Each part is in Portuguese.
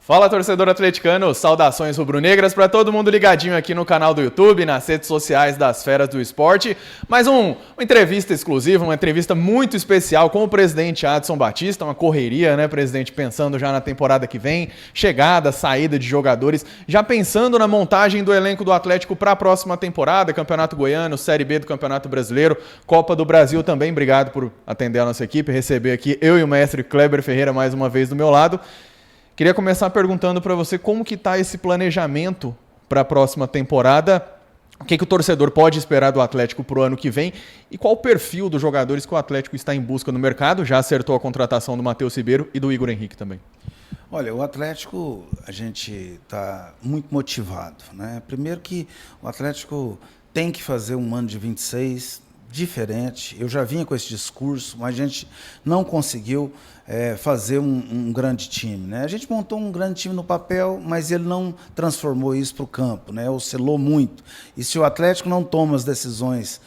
Fala, torcedor atleticano, saudações rubro-negras para todo mundo ligadinho aqui no canal do YouTube, nas redes sociais das Feras do Esporte. Mais uma entrevista exclusiva, uma entrevista muito especial com o presidente Adson Batista, uma correria, né, presidente, pensando já na temporada que vem, chegada, saída de jogadores, já pensando na montagem do elenco do Atlético para a próxima temporada, Campeonato Goiano, Série B do Campeonato Brasileiro, Copa do Brasil também. Obrigado por atender a nossa equipe, receber aqui eu e o mestre Kleber Ferreira mais uma vez do meu lado. Queria começar perguntando para você como que está esse planejamento para a próxima temporada, o que o torcedor pode esperar do Atlético para o ano que vem e qual o perfil dos jogadores que o Atlético está em busca no mercado. Já acertou a contratação do Matheus Ribeiro e do Igor Henrique também. Olha, o Atlético, a gente está muito motivado, né? Primeiro que o Atlético tem que fazer um ano de 26 diferente. Eu já vinha com esse discurso, mas a gente não conseguiu fazer um grande time, né? A gente montou um grande time no papel, mas ele não transformou isso para o campo, né? Oscilou muito. E se o Atlético não toma as decisões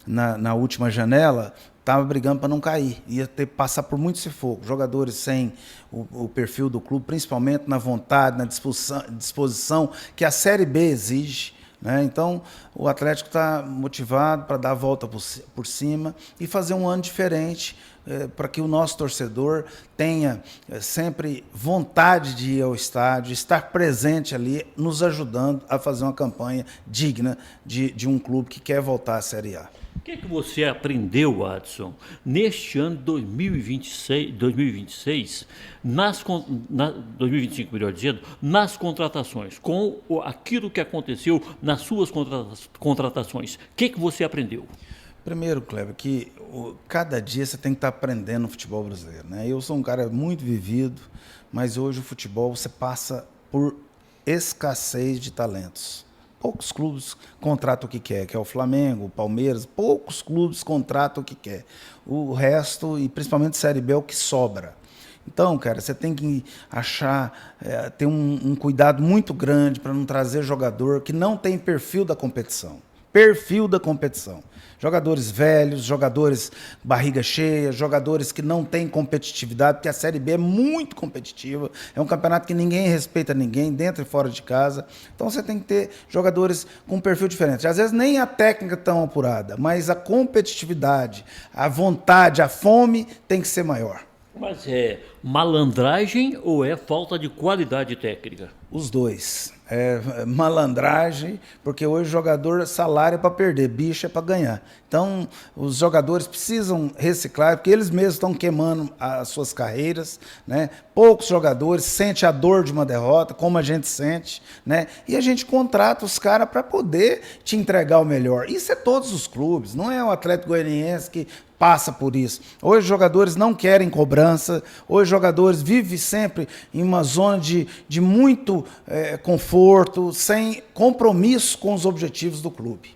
na última janela, estava brigando para não cair, ia ter que passar por muito sufoco. Jogadores sem o perfil do clube, principalmente na vontade, na disposição que a Série B exige, né? Então, o Atlético está motivado para dar a volta por cima e fazer um ano diferente, para que o nosso torcedor tenha sempre vontade de ir ao estádio, estar presente ali, nos ajudando a fazer uma campanha digna de um clube que quer voltar à Série A. O que você aprendeu, Adson, neste ano 2026, 2025, melhor dizendo, nas contratações, com aquilo que aconteceu nas suas contratações? O que você aprendeu? Primeiro, Kleber, que cada dia você tem que estar aprendendo no futebol brasileiro, né? Eu sou um cara muito vivido, mas hoje o futebol você passa por escassez de talentos. Poucos clubes contratam o que quer, que é o Flamengo, o Palmeiras, poucos clubes contratam o que quer. O resto, e principalmente Série B, é o que sobra. Então, cara, você tem que ter um cuidado muito grande para não trazer jogador que não tem perfil da competição. Perfil da competição. Jogadores velhos, jogadores barriga cheia, jogadores que não têm competitividade, porque a Série B é muito competitiva, é um campeonato que ninguém respeita ninguém, dentro e fora de casa. Então você tem que ter jogadores com um perfil diferente. Às vezes nem a técnica é tão apurada, mas a competitividade, a vontade, a fome tem que ser maior. Mas é malandragem ou é falta de qualidade técnica? Os dois. É malandragem, porque hoje o jogador salário é para perder, bicho é para ganhar. Então, os jogadores precisam reciclar, porque eles mesmos estão queimando as suas carreiras, né? Poucos jogadores sentem a dor de uma derrota, como a gente sente, né? E a gente contrata os caras para poder te entregar o melhor. Isso é todos os clubes, não é o Atlético Goianiense que passa por isso. Hoje os jogadores não querem cobrança, hoje os jogadores vivem sempre em uma zona de muito conforto, sem compromisso com os objetivos do clube.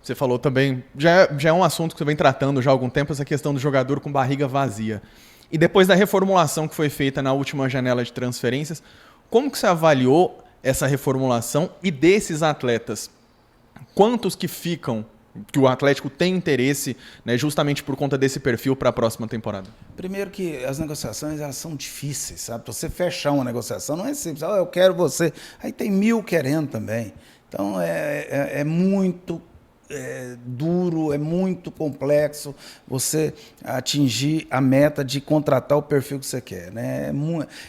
Você falou também, já é um assunto que você vem tratando já há algum tempo, essa questão do jogador com barriga vazia. E depois da reformulação que foi feita na última janela de transferências, como que você avaliou essa reformulação e desses atletas? Quantos que ficam, que o Atlético tem interesse, né, justamente por conta desse perfil para a próxima temporada? Primeiro que as negociações elas são difíceis, sabe? Para você fechar uma negociação não é simples. Eu quero você. Aí tem 1000 querendo também. Então é muito duro, é muito complexo você atingir a meta de contratar o perfil que você quer, né?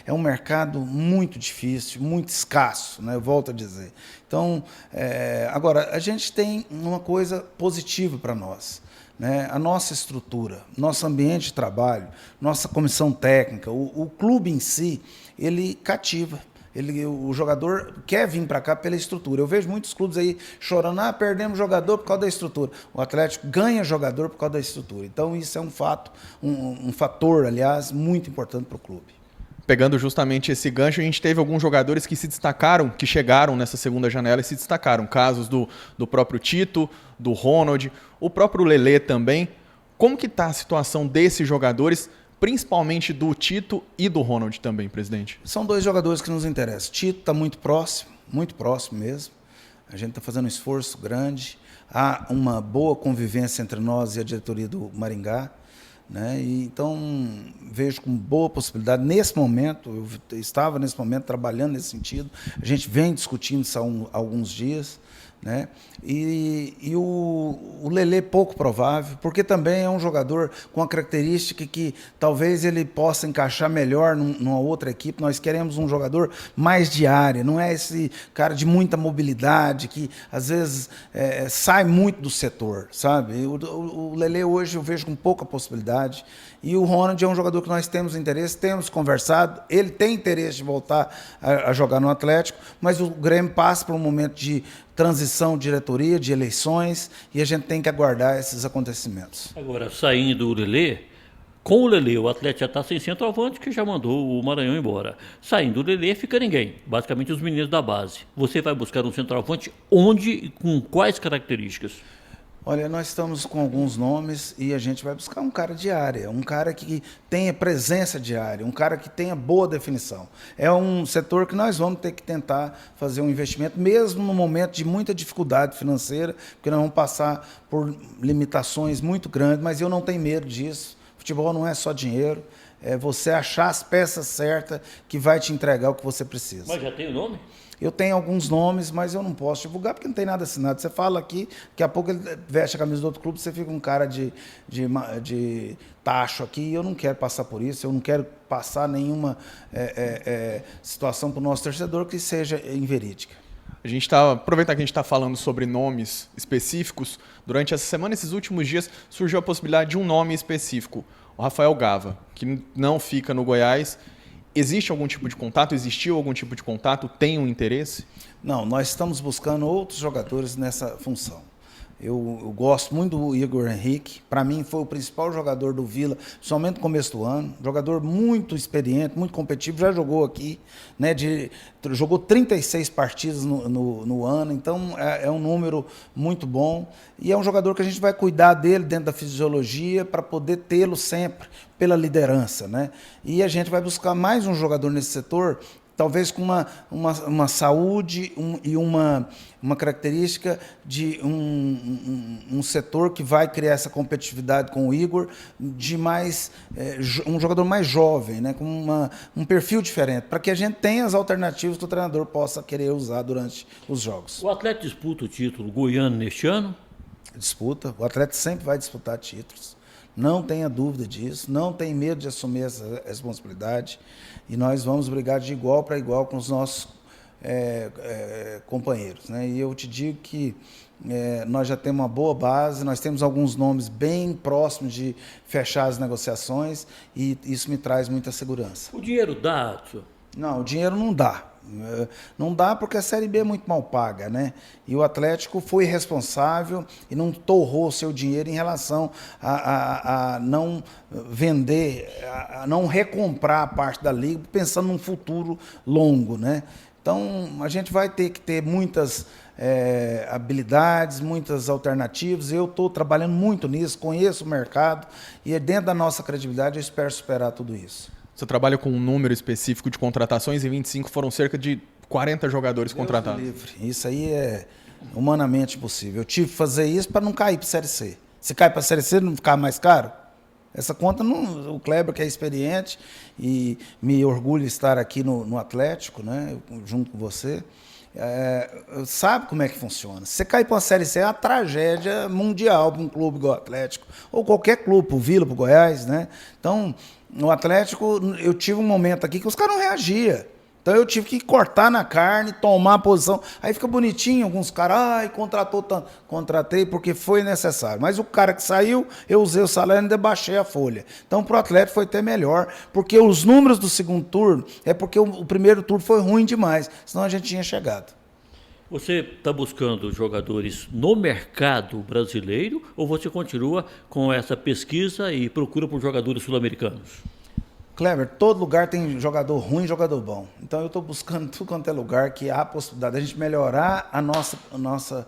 É um mercado muito difícil, muito escasso, né? Eu volto a dizer. Então, agora, a gente tem uma coisa positiva para nós, né? A nossa estrutura, nosso ambiente de trabalho, nossa comissão técnica, o clube em si, ele cativa. O jogador quer vir para cá pela estrutura. Eu vejo muitos clubes aí chorando, perdemos jogador por causa da estrutura. O Atlético ganha jogador por causa da estrutura. Então isso é um fato, um fator, aliás, muito importante para o clube. Pegando justamente esse gancho, a gente teve alguns jogadores que se destacaram, que chegaram nessa segunda janela e se destacaram. Casos do próprio Tito, do Ronald, o próprio Lelê também. Como que está a situação desses jogadores, principalmente do Tito e do Ronald também, presidente? São dois jogadores que nos interessam. Tito está muito próximo mesmo. A gente está fazendo um esforço grande. Há uma boa convivência entre nós e a diretoria do Maringá. né? E, então, vejo com boa possibilidade, nesse momento, eu estava nesse momento trabalhando nesse sentido, a gente vem discutindo isso há alguns dias, né? E o Lelê pouco provável, porque também é um jogador com a característica que talvez ele possa encaixar melhor numa outra equipe. Nós queremos um jogador mais de área, não é esse cara de muita mobilidade que às vezes sai muito do setor, sabe? O Lelê hoje eu vejo com pouca possibilidade. E o Ronald é um jogador que nós temos interesse, temos conversado, ele tem interesse de voltar a jogar no Atlético, mas o Grêmio passa por um momento de transição de diretoria, de eleições, e a gente tem que aguardar esses acontecimentos. Agora, saindo o Lelê, com o Lelê, o Atlético já está sem centroavante, que já mandou o Maranhão embora. Saindo o Lelê, fica ninguém, basicamente os meninos da base. Você vai buscar um centroavante onde e com quais características? Olha, nós estamos com alguns nomes e a gente vai buscar um cara de área, um cara que tenha presença de área, um cara que tenha boa definição. É um setor que nós vamos ter que tentar fazer um investimento, mesmo no momento de muita dificuldade financeira, porque nós vamos passar por limitações muito grandes, mas eu não tenho medo disso. Futebol não é só dinheiro, é você achar as peças certas que vai te entregar o que você precisa. Mas já tem o nome? Eu tenho alguns nomes, mas eu não posso divulgar porque não tem nada assinado. Você fala aqui, daqui a pouco ele veste a camisa do outro clube, você fica um cara de tacho aqui, e eu não quero passar por isso, eu não quero passar nenhuma situação para o nosso torcedor que seja inverídica. Aproveitar que a gente está falando sobre nomes específicos, durante essa semana, esses últimos dias, surgiu a possibilidade de um nome específico, o Rafael Gava, que não fica no Goiás. Existe algum tipo de contato? Existiu algum tipo de contato? Tem um interesse? Não, nós estamos buscando outros jogadores nessa função. Eu gosto muito do Igor Henrique, para mim foi o principal jogador do Vila, somente no começo do ano, jogador muito experiente, muito competitivo, já jogou aqui, né, jogou 36 partidas no ano, então é um número muito bom, e é um jogador que a gente vai cuidar dele dentro da fisiologia para poder tê-lo sempre pela liderança, né? E a gente vai buscar mais um jogador nesse setor, talvez com uma saúde e uma característica de um setor que vai criar essa competitividade com o Igor, de um jogador mais jovem, né, com um perfil diferente, para que a gente tenha as alternativas que o treinador possa querer usar durante os jogos. O Atlético disputa o título goiano neste ano? Disputa, o Atlético sempre vai disputar títulos. Não tenha dúvida disso, não tenha medo de assumir essa responsabilidade e nós vamos brigar de igual para igual com os nossos companheiros, né? E eu te digo que nós já temos uma boa base, nós temos alguns nomes bem próximos de fechar as negociações e isso me traz muita segurança. O dinheiro dá, senhor? Não, o dinheiro não dá. Não dá porque a Série B é muito mal paga, né? E o Atlético foi responsável e não torrou seu dinheiro em relação a não vender, a não recomprar a parte da Liga, pensando num futuro longo, né? Então, a gente vai ter que ter muitas habilidades, muitas alternativas. Eu estou trabalhando muito nisso, conheço o mercado e dentro da nossa credibilidade eu espero superar tudo isso. Você trabalha com um número específico de contratações e 25 foram cerca de 40 jogadores contratados. Livre. Isso aí é humanamente possível. Eu tive que fazer isso para não cair para a Série C. Se cai para a Série C, não ficar mais caro? Essa conta, o Kleber, que é experiente, e me orgulho de estar aqui no Atlético, né, junto com você, sabe como é que funciona. Se você cair para uma Série C, é uma tragédia mundial para um clube igual o Atlético, ou qualquer clube, para o Vila, para o Goiás, né? Então, no Atlético, eu tive um momento aqui que os caras não reagiam. Então eu tive que cortar na carne, tomar a posição. Aí fica bonitinho, alguns caras, contratou tanto. Contratei porque foi necessário. Mas o cara que saiu, eu usei o salário e ainda baixei a folha. Então pro Atlético foi até melhor, porque os números do segundo turno é porque o primeiro turno foi ruim demais, senão a gente tinha chegado. Você está buscando jogadores no mercado brasileiro ou você continua com essa pesquisa e procura por jogadores sul-americanos? Kleber, todo lugar tem jogador ruim e jogador bom. Então eu estou buscando tudo quanto é lugar que há a possibilidade de a gente melhorar a nossa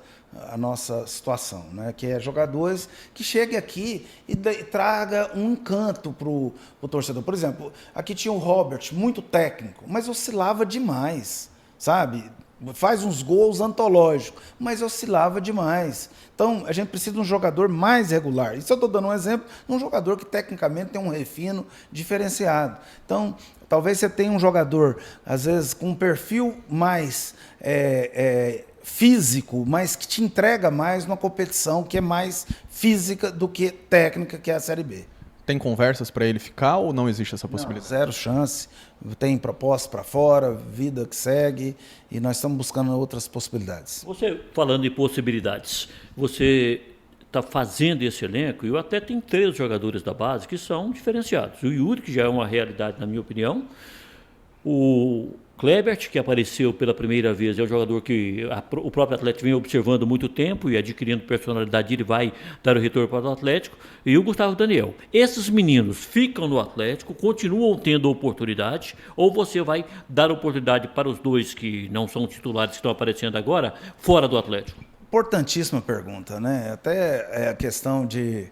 situação, né? Que é jogadores que cheguem aqui e traga um encanto para o torcedor. Por exemplo, aqui tinha o Robert, muito técnico, mas oscilava demais, sabe? faz uns gols antológicos, mas oscilava demais. Então, a gente precisa de um jogador mais regular. Isso eu estou dando um exemplo de um jogador que tecnicamente tem um refino diferenciado. Então, talvez você tenha um jogador, às vezes, com um perfil mais físico, mas que te entrega mais numa competição que é mais física do que técnica, que é a Série B. Tem conversas para ele ficar ou não existe essa possibilidade? Não, zero chance. Tem propostas para fora, vida que segue, e nós estamos buscando outras possibilidades. Você, falando em possibilidades, você está fazendo esse elenco e até tem 3 jogadores da base que são diferenciados. O Yuri, que já é uma realidade, na minha opinião. O Klebert, que apareceu pela primeira vez, é um jogador que o próprio Atlético vem observando há muito tempo e adquirindo personalidade, ele vai dar o retorno para o Atlético. E o Gustavo Daniel. Esses meninos ficam no Atlético, continuam tendo oportunidade, ou você vai dar oportunidade para os 2 que não são titulares, que estão aparecendo agora, fora do Atlético? Importantíssima pergunta, né? Até a questão de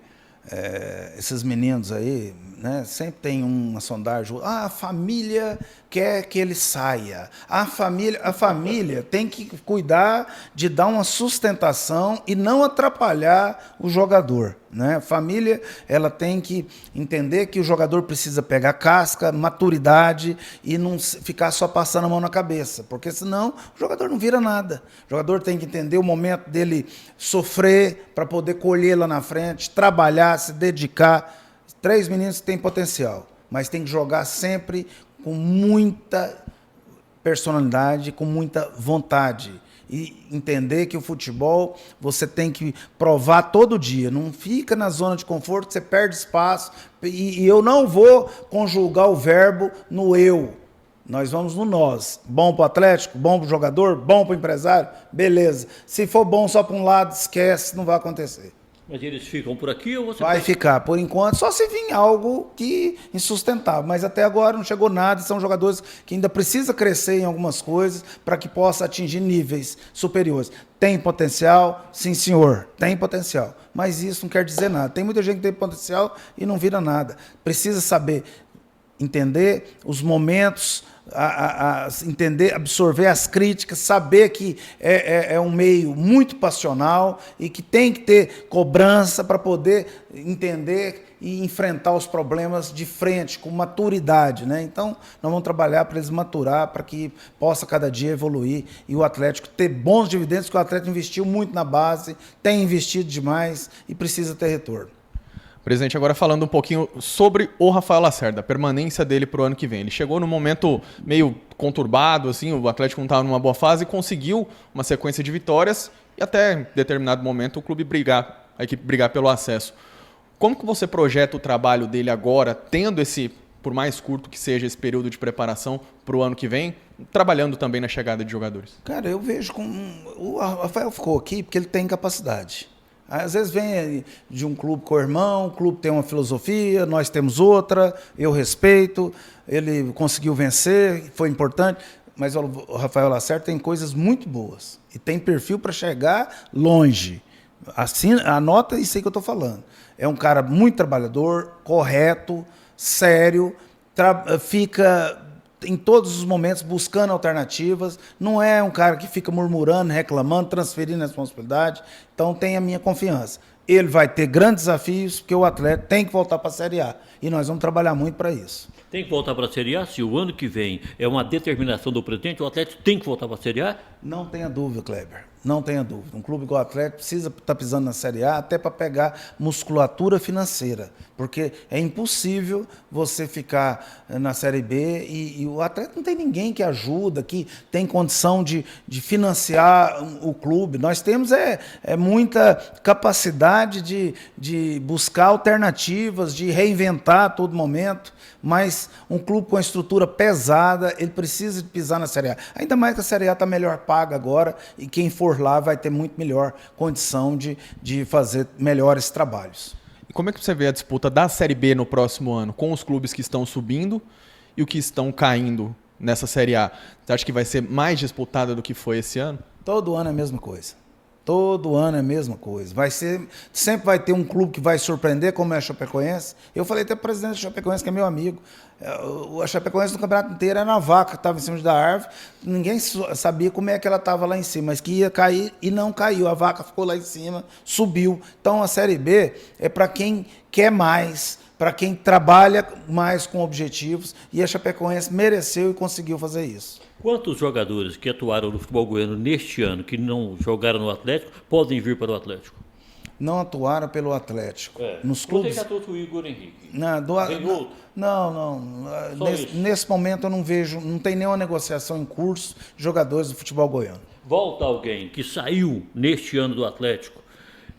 esses meninos aí, né? Sempre tem uma sondagem. A família quer que ele saia. A família tem que cuidar de dar uma sustentação e não atrapalhar o jogador, né? A família, ela tem que entender que o jogador precisa pegar casca, maturidade e não ficar só passando a mão na cabeça, porque senão o jogador não vira nada. O jogador tem que entender o momento dele sofrer para poder colher lá na frente, trabalhar, se dedicar. 3 meninos têm potencial, mas tem que jogar sempre com muita personalidade, com muita vontade. E entender que o futebol você tem que provar todo dia. Não fica na zona de conforto, você perde espaço. E eu não vou conjugar o verbo no eu. Nós vamos no nós. Bom para o Atlético, bom para o jogador, bom para o empresário, beleza. Se for bom só para um lado, esquece, não vai acontecer. Mas eles ficam por aqui ou você... Vai ficar, por enquanto, só se vir algo que insustentável. Mas até agora não chegou nada, são jogadores que ainda precisam crescer em algumas coisas para que possa atingir níveis superiores. Tem potencial? Sim, senhor, tem potencial. Mas isso não quer dizer nada. Tem muita gente que tem potencial e não vira nada. Precisa saber entender os momentos, entender, absorver as críticas, saber que é um meio muito passional e que tem que ter cobrança para poder entender e enfrentar os problemas de frente, com maturidade, né? Então, nós vamos trabalhar para eles maturar, para que possa cada dia evoluir e o Atlético ter bons dividendos, porque o Atlético investiu muito na base, tem investido demais e precisa ter retorno. Presidente, agora falando um pouquinho sobre o Rafael Lacerda, a permanência dele para o ano que vem. Ele chegou num momento meio conturbado, assim, o Atlético não estava numa boa fase, conseguiu uma sequência de vitórias e até em determinado momento a equipe brigar pelo acesso. Como que você projeta o trabalho dele agora, tendo esse, por mais curto que seja esse período de preparação para o ano que vem, trabalhando também na chegada de jogadores? Cara, eu vejo o Rafael ficou aqui porque ele tem capacidade. Às vezes vem de um clube com o irmão, o clube tem uma filosofia, nós temos outra, eu respeito, ele conseguiu vencer, foi importante, mas o Rafael Lacerda tem coisas muito boas e tem perfil para chegar longe. Assim, anota isso aí que eu estou falando. É um cara muito trabalhador, correto, sério, fica em todos os momentos buscando alternativas, não é um cara que fica murmurando, reclamando, transferindo a responsabilidade, então tem a minha confiança. Ele vai ter grandes desafios, porque o atleta tem que voltar para a Série A, e nós vamos trabalhar muito para isso. Tem que voltar para a Série A? Se o ano que vem é uma determinação do presidente, o Atlético tem que voltar para a Série A? Não tenha dúvida, Kleber. Não tenha dúvida. Um clube igual o Atlético precisa estar pisando na Série A até para pegar musculatura financeira, porque é impossível você ficar na Série B e o Atlético não tem ninguém que ajuda, que tem condição de financiar o clube. Nós temos muita capacidade de buscar alternativas, de reinventar a todo momento, mas um clube com uma estrutura pesada, ele precisa de pisar na Série A. Ainda mais que a Série A está melhor paga agora e quem for lá vai ter muito melhor condição de fazer melhores trabalhos. E como é que você vê a disputa da Série B no próximo ano, com os clubes que estão subindo e os que estão caindo nessa Série A? Você acha que vai ser mais disputada do que foi esse ano? Todo ano é a mesma coisa. Todo ano é a mesma coisa. Sempre vai ter um clube que vai surpreender, como é a Chapecoense. Eu falei até para o presidente da Chapecoense, que é meu amigo. A Chapecoense no campeonato inteiro era na vaca, estava em cima da árvore. Ninguém sabia como é que ela estava lá em cima, mas que ia cair e não caiu. A vaca ficou lá em cima, subiu. Então a Série B é para quem quer mais, para quem trabalha mais com objetivos. E a Chapecoense mereceu e conseguiu fazer isso. Quantos jogadores que atuaram no futebol goiano neste ano, que não jogaram no Atlético, podem vir para o Atlético? Não atuaram pelo Atlético. Nos clubes. Você já trouxe o Igor Henrique. Não. Nesse momento eu não vejo, não tem nenhuma negociação em curso de jogadores do futebol goiano. Volta alguém que saiu neste ano do Atlético,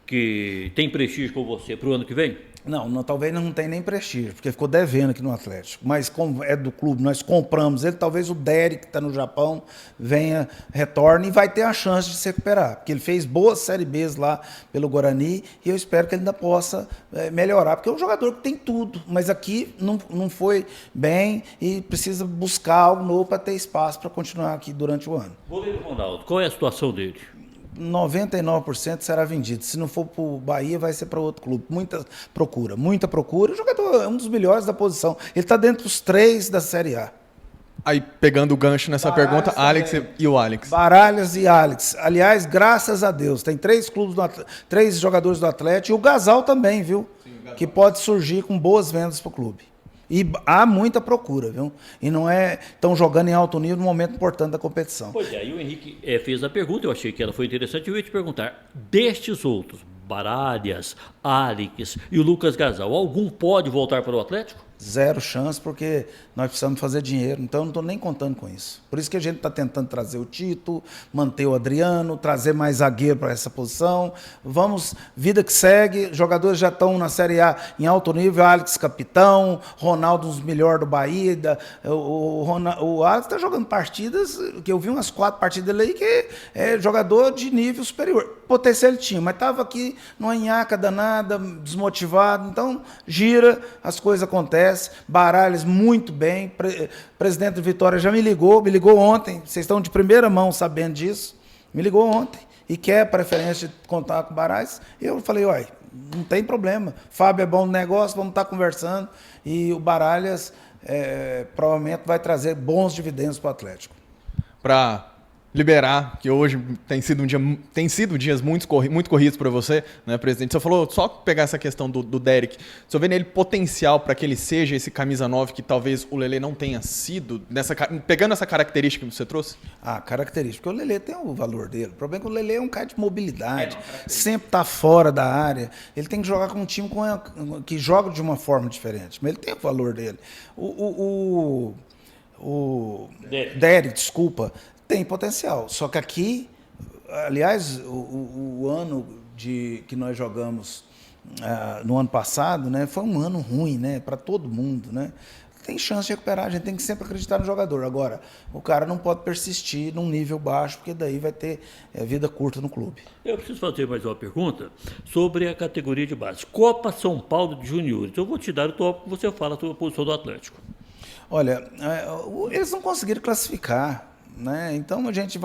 que tem prestígio com você para o ano que vem? Não, talvez não tenha nem prestígio, porque ficou devendo aqui no Atlético. Mas como é do clube, nós compramos ele, talvez o Derek, que está no Japão, venha, retorne e vai ter a chance de se recuperar. Porque ele fez boas Série Bs lá pelo Guarani e eu espero que ele ainda possa melhorar. Porque é um jogador que tem tudo, mas aqui não foi bem e precisa buscar algo novo para ter espaço para continuar aqui durante o ano. Goleiro Ronaldo, qual é a situação dele? 99% será vendido. Se não for para o Bahia, vai ser para outro clube. Muita procura. O jogador é um dos melhores da posição. Ele está dentro dos 3 da Série A. Aí, pegando o gancho nessa pergunta, Alex e o Alex. Baralhas e Alex. Aliás, graças a Deus, tem 3 clubes, 3 jogadores do Atlético e o Gasal também, viu? Sim, que pode surgir com boas vendas para o clube. E há muita procura, viu? E não estão jogando em alto nível no momento importante da competição. Pois é, e o Henrique fez a pergunta, eu achei que ela foi interessante, eu ia te perguntar, destes outros, Baralhas, Alex e o Lucas Gasal, algum pode voltar para o Atlético? Zero chance, porque nós precisamos fazer dinheiro, então eu não estou nem contando com isso. Por isso que a gente está tentando trazer o Tito, manter o Adriano, trazer mais zagueiro para essa posição. Vamos, vida que segue, jogadores já estão na Série A em alto nível, Alex capitão, Ronaldo um dos melhores do Bahia, o Alex está jogando partidas, que eu vi umas 4 partidas dele aí, que é jogador de nível superior. Potencial ele tinha, mas estava aqui numa nhaca danada, desmotivado, então gira, as coisas acontecem. Baralhas muito bem, presidente do Vitória já me ligou ontem, vocês estão de primeira mão sabendo disso, me ligou ontem e quer preferência de contar com o Baralhas. Eu falei, não tem problema, Fábio é bom no negócio, vamos estar conversando e o Baralhas provavelmente vai trazer bons dividendos para o Atlético. Para liberar, que hoje tem sido dias muito corridos para você, né, presidente? Você falou, só pegar essa questão do Derek, você vê nele potencial para que ele seja esse camisa 9 que talvez o Lelê não tenha sido, pegando essa característica que você trouxe? Característica, porque o Lelê tem o valor dele. O problema é que o Lelê é um cara de mobilidade, sempre está fora da área, ele tem que jogar com um time que joga de uma forma diferente, mas ele tem o valor dele. O Derek, desculpa, tem potencial, só que aqui, aliás, o ano que nós jogamos no ano passado, né, foi um ano ruim, né, para todo mundo, né? Tem chance de recuperar, a gente tem que sempre acreditar no jogador. Agora, o cara não pode persistir num nível baixo, porque daí vai ter vida curta no clube. Eu preciso fazer mais uma pergunta sobre a categoria de base. Copa São Paulo de Juniores. Eu vou te dar o tópico, você fala a sua posição do Atlético. Olha, eles não conseguiram classificar, né? Então a gente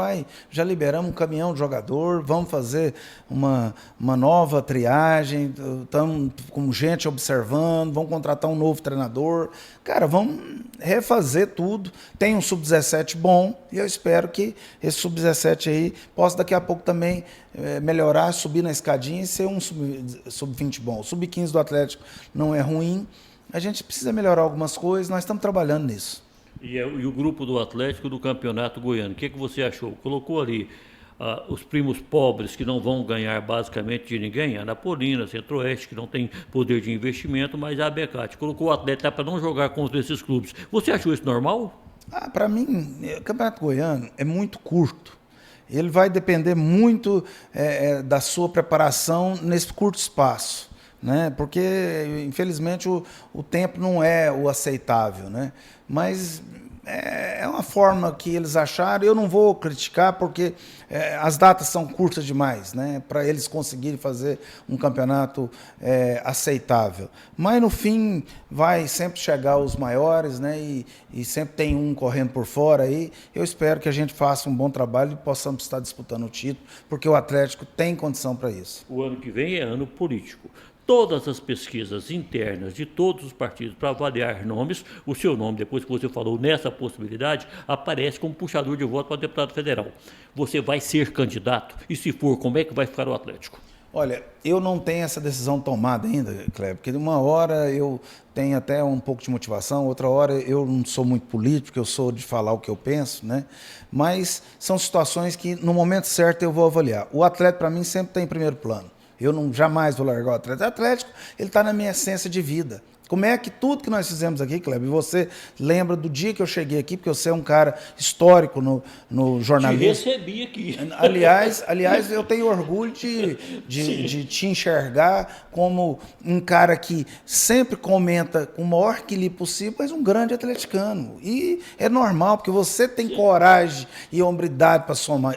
já liberamos um caminhão de jogador, vamos fazer uma nova triagem, estamos com gente observando, vamos contratar um novo treinador. Cara, vamos refazer tudo. Tem um sub-17 bom e eu espero que esse sub-17 aí possa daqui a pouco também melhorar, subir na escadinha e ser um sub-20 bom. O sub-15 do Atlético não é ruim, a gente precisa melhorar algumas coisas, nós estamos trabalhando nisso. E o grupo do Atlético do Campeonato Goiano, o que você achou? Colocou ali os primos pobres que não vão ganhar basicamente de ninguém, a Napolina, Centro-Oeste, que não tem poder de investimento, mas a Abecate. Colocou o Atlético para não jogar contra esses clubes. Você achou isso normal? Para mim, o Campeonato Goiano é muito curto. Ele vai depender muito da sua preparação nesse curto espaço, né? Porque, infelizmente, o tempo não é o aceitável, né? Mas é uma forma que eles acharam. Eu não vou criticar porque as datas são curtas demais, né, para eles conseguirem fazer um campeonato aceitável. Mas no fim vai sempre chegar os maiores, né, e sempre tem um correndo por fora aí. Eu espero que a gente faça um bom trabalho e possamos estar disputando o título, porque o Atlético tem condição para isso. O ano que vem é ano político. Todas as pesquisas internas de todos os partidos para avaliar nomes, o seu nome, depois que você falou nessa possibilidade, aparece como puxador de voto para deputado federal. Você vai ser candidato? E se for, como é que vai ficar o Atlético? Olha, eu não tenho essa decisão tomada ainda, Kleber, porque de uma hora eu tenho até um pouco de motivação, outra hora eu não sou muito político, eu sou de falar o que eu penso, né? Mas são situações que no momento certo eu vou avaliar. O Atlético, para mim, sempre está em primeiro plano. Eu jamais vou largar o Atlético. O Atlético, ele está na minha essência de vida. Como é que tudo que nós fizemos aqui, Kleber, você lembra do dia que eu cheguei aqui, porque você é um cara histórico no jornalismo. Te recebi aqui. Aliás, eu tenho orgulho de te enxergar como um cara que sempre comenta com o maior equilíbrio possível, mas um grande atleticano. E é normal, porque você tem coragem e hombridade para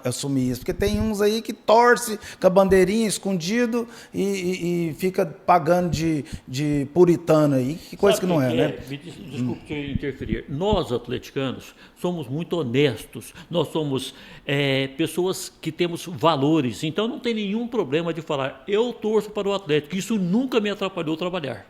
assumir isso. Porque tem uns aí que torce com a bandeirinha escondido e fica pagando de puritano aí. Que coisa que não é, né? Desculpe te interferir. Nós, atleticanos, somos muito honestos. Nós somos pessoas que temos valores. Então não tem nenhum problema de falar, eu torço para o Atlético. Isso nunca me atrapalhou trabalhar.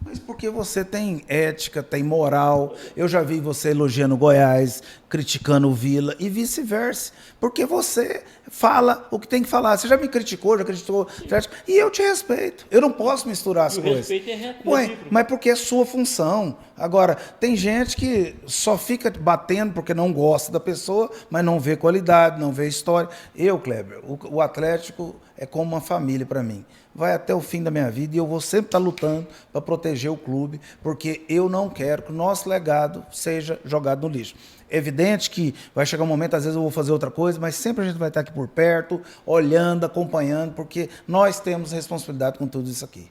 Mas porque você tem ética, tem moral. Eu já vi você elogiando o Goiás, criticando o Vila e vice-versa. Porque você fala o que tem que falar. Você já me criticou, já criticou o Atlético, e eu te respeito. Eu não posso misturar as coisas. O respeito é reto. Ué, mas porque é sua função. Agora, tem gente que só fica batendo porque não gosta da pessoa, mas não vê qualidade, não vê história. Eu, Kleber, o Atlético é como uma família para mim. Vai até o fim da minha vida e eu vou sempre estar lutando para proteger o clube, porque eu não quero que o nosso legado seja jogado no lixo. É evidente que vai chegar um momento, às vezes eu vou fazer outra coisa, mas sempre a gente vai estar aqui por perto, olhando, acompanhando, porque nós temos responsabilidade com tudo isso aqui.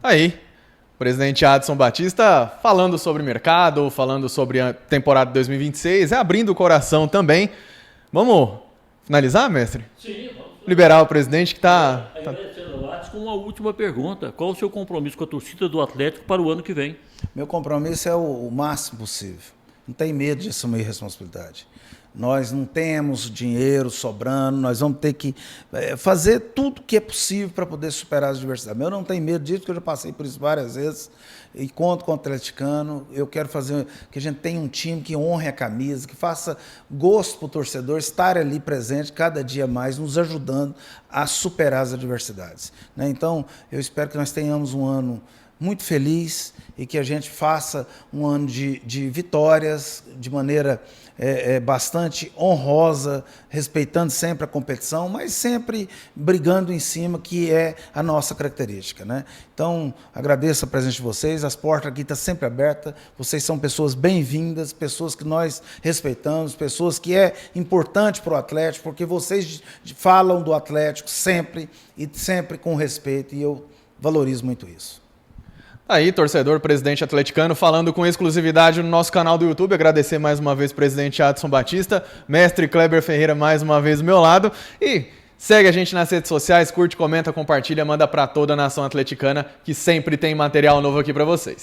Aí, o presidente Adson Batista falando sobre mercado, falando sobre a temporada 2026, abrindo o coração também. Vamos finalizar, mestre? Sim, vamos. Liberar o presidente que está... Com uma última pergunta. Qual o seu compromisso com a torcida do Atlético para o ano que vem? Meu compromisso é o máximo possível. Não tem medo de assumir responsabilidade. Nós não temos dinheiro sobrando, nós vamos ter que fazer tudo o que é possível para poder superar as adversidades. Eu não tenho medo disso, porque eu já passei por isso várias vezes e conto com o atleticano. Eu quero fazer que a gente tenha um time que honre a camisa, que faça gosto para o torcedor estar ali presente cada dia mais, nos ajudando a superar as adversidades. Então, eu espero que nós tenhamos um ano muito feliz e que a gente faça um ano de vitórias de maneira bastante honrosa, respeitando sempre a competição, mas sempre brigando em cima, que é a nossa característica, né? Então, agradeço a presença de vocês, as portas aqui estão sempre abertas, vocês são pessoas bem-vindas, pessoas que nós respeitamos, pessoas que é importante para o Atlético, porque vocês falam do Atlético sempre e sempre com respeito, e eu valorizo muito isso. Aí, torcedor, presidente atleticano, falando com exclusividade no nosso canal do YouTube. Agradecer mais uma vez o presidente Adson Batista, mestre Kleber Ferreira mais uma vez do meu lado. E segue a gente nas redes sociais, curte, comenta, compartilha, manda para toda a nação atleticana, que sempre tem material novo aqui para vocês.